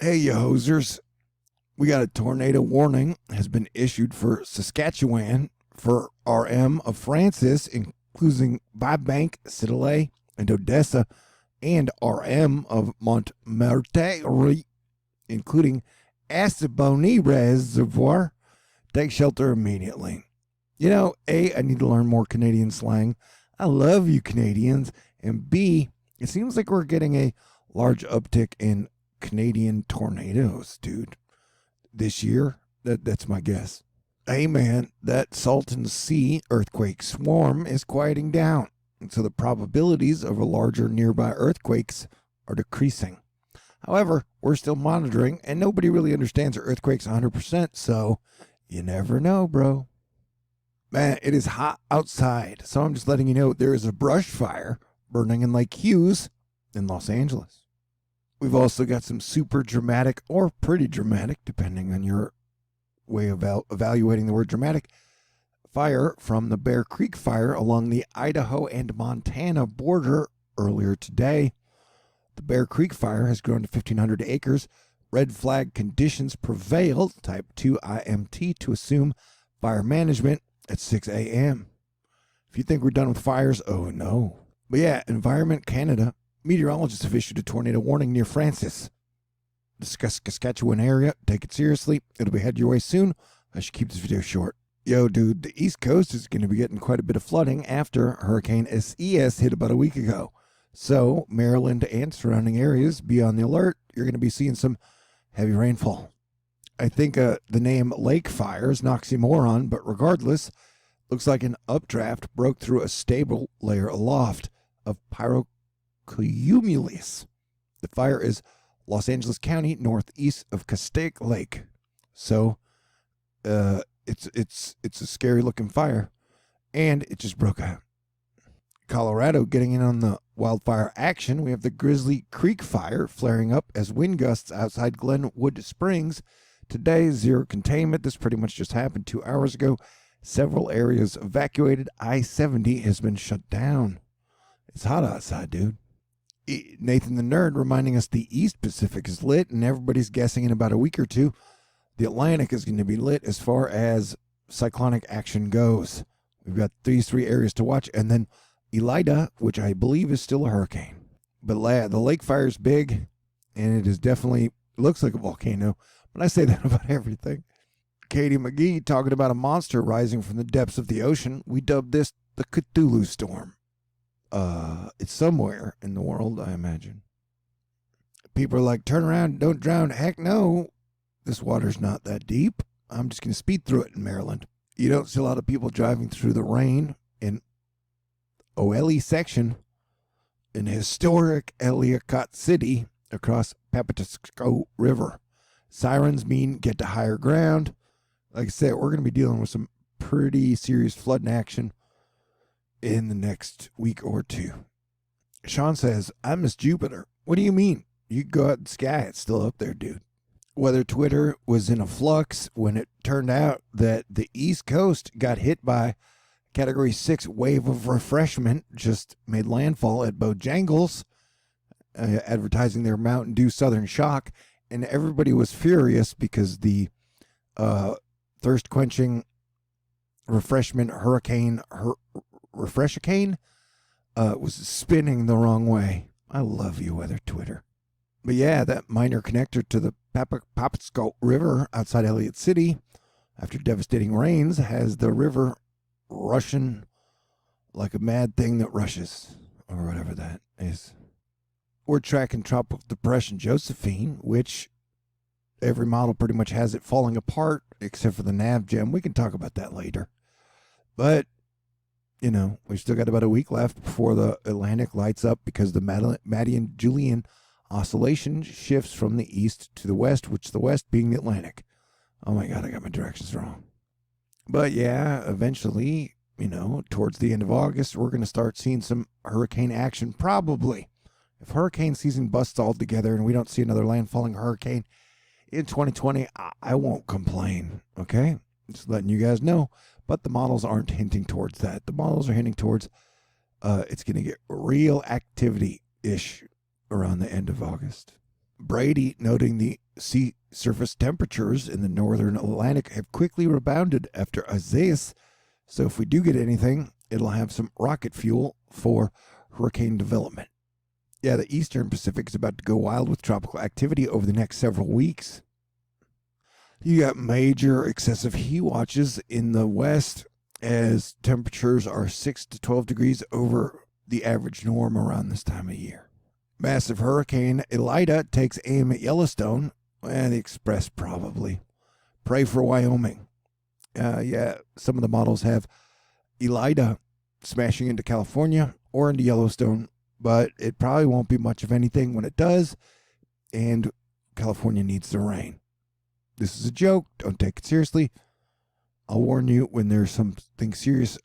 Hey, you hosers. We got a tornado warning has been issued for Saskatchewan for RM of Francis, including Vibank, Citlaley, and Odessa, and RM of Montmartre, including Assaboni Reservoir. Take shelter immediately. You know, A, I need to learn more Canadian slang. I love you, Canadians. And B, it seems like we're getting a large uptick in Canadian tornadoes, dude. This year, that's my guess. Hey, man, that Salton Sea earthquake swarm is quieting down, and so the probabilities of a larger nearby earthquakes are decreasing. However, we're still monitoring, and nobody really understands earthquakes 100%, so you never know, bro. Man, it is hot outside, so I'm just letting you know there is a brush fire burning in Lake Hughes in Los Angeles. We've also got some super dramatic or pretty dramatic, depending on your way of evaluating the word dramatic, fire from the Bear Creek fire along the Idaho and Montana border earlier today. The Bear Creek fire has grown to 1,500 acres. Red flag conditions prevailed, type 2 IMT, to assume fire management at 6 a.m. If you think we're done with fires, oh no. But yeah, Environment Canada meteorologists have issued a tornado warning near Francis. The Saskatchewan area, take it seriously. It'll be headed your way soon. I should keep this video short. Yo, dude, the East Coast is going to be getting quite a bit of flooding after Hurricane SES hit about a week ago. So, Maryland and surrounding areas, be on the alert. You're going to be seeing some heavy rainfall. I think the name Lake Fire is an oxymoron, but regardless, looks like an updraft broke through a stable layer aloft of pyrocumulus. The fire is Los Angeles County, northeast of Castaic Lake. So, it's a scary looking fire, and it just broke out. Colorado getting in on the wildfire action. We have the Grizzly Creek fire flaring up as wind gusts outside Glenwood Springs. Today, zero containment. This pretty much just happened 2 hours ago. Several areas evacuated. I-70 has been shut down. It's hot outside, dude. Nathan the Nerd reminding us the East Pacific is lit, and everybody's guessing in about a week or two the Atlantic is going to be lit as far as cyclonic action goes. We've got these three areas to watch, and then Elida, which I believe is still a hurricane. But the lake fire is big, and it is definitely looks like a volcano. But I say that about everything. Katie McGee talking about a monster rising from the depths of the ocean. We dubbed this the Cthulhu Storm. It's somewhere in the world, I imagine. People are like, turn around, don't drown. Heck no. This water's not that deep. I'm just going to speed through it in Maryland. You don't see a lot of people driving through the rain in OLE section in historic Ellicott City across Papatasco River. Sirens mean get to higher ground. Like I said, we're going to be dealing with some pretty serious flooding action in the next week or two. Sean says, I miss Jupiter. What do you mean? You go out in the sky, it's still up there, dude. Whether Twitter was in a flux when it turned out that the East Coast got hit by Category 6 wave of refreshment, just made landfall at Bojangles, advertising their Mountain Dew Southern Shock, and everybody was furious because the thirst-quenching refreshment hurricane Refreshicane was spinning the wrong way. I love you, weather Twitter. But yeah, that minor connector to the Papatasco River outside Elliott City, after devastating rains, has the river rushing like a mad thing that rushes, or whatever that is. We're tracking Tropical Depression Josephine, which every model pretty much has it falling apart, except for the nav gem. We can talk about that later. But you know, we've still got about a week left before the Atlantic lights up because the Maddie and Julian oscillation shifts from the east to the west, which the west being the Atlantic. Oh my God, I got my directions wrong. But yeah, eventually, you know, towards the end of August, we're going to start seeing some hurricane action, probably. If hurricane season busts altogether and we don't see another landfalling hurricane in 2020, I won't complain, okay? Just letting you guys know. But the models aren't hinting towards that. The models are hinting towards it's going to get real activity-ish around the end of August. Brady noting the sea surface temperatures in the northern Atlantic have quickly rebounded after Isaias. So if we do get anything, it'll have some rocket fuel for hurricane development. Yeah, the eastern Pacific is about to go wild with tropical activity over the next several weeks. You got major excessive heat watches in the west as temperatures are 6 to 12 degrees over the average norm around this time of year. Massive hurricane Elida takes aim at Yellowstone, and the Express probably. Pray for Wyoming. Yeah, some of the models have Elida smashing into California or into Yellowstone, but it probably won't be much of anything when it does, and California needs the rain. This is a joke. Don't take it seriously. I'll warn you when there's something serious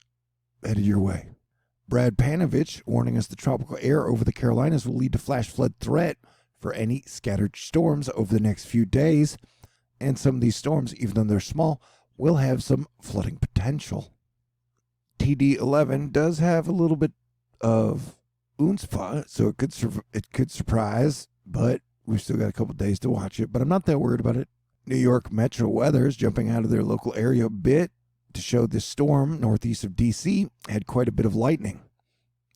headed your way. Brad Panovich warning us the tropical air over the Carolinas will lead to flash flood threat for any scattered storms over the next few days. And some of these storms, even though they're small, will have some flooding potential. TD11 does have a little bit of oonspah, so it could surprise, but we've still got a couple days to watch it. But I'm not that worried about it. New York Metro Weather is jumping out of their local area a bit to show this storm northeast of D.C. had quite a bit of lightning.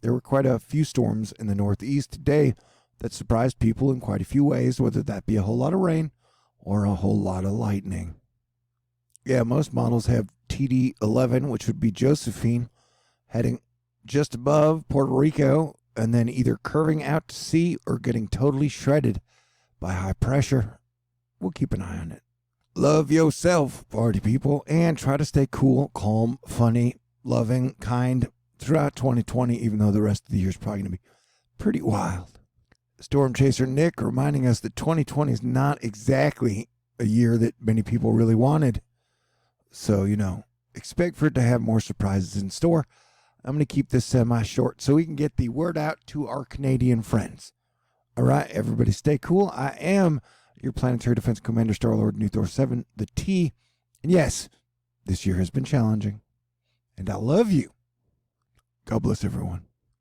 There were quite a few storms in the northeast today that surprised people in quite a few ways, whether that be a whole lot of rain or a whole lot of lightning. Yeah, most models have TD11, which would be Josephine, heading just above Puerto Rico and then either curving out to sea or getting totally shredded by high pressure. We'll keep an eye on it. Love yourself, party people, and try to stay cool, calm, funny, loving, kind throughout 2020, even though the rest of the year is probably going to be pretty wild. Storm Chaser Nick reminding us that 2020 is not exactly a year that many people really wanted. So, expect for it to have more surprises in store. I'm going to keep this semi-short so we can get the word out to our Canadian friends. All right, everybody stay cool. I am your Planetary Defense Commander, Star-Lord New Thor 7, the T. And yes, this year has been challenging. And I love you. God bless everyone.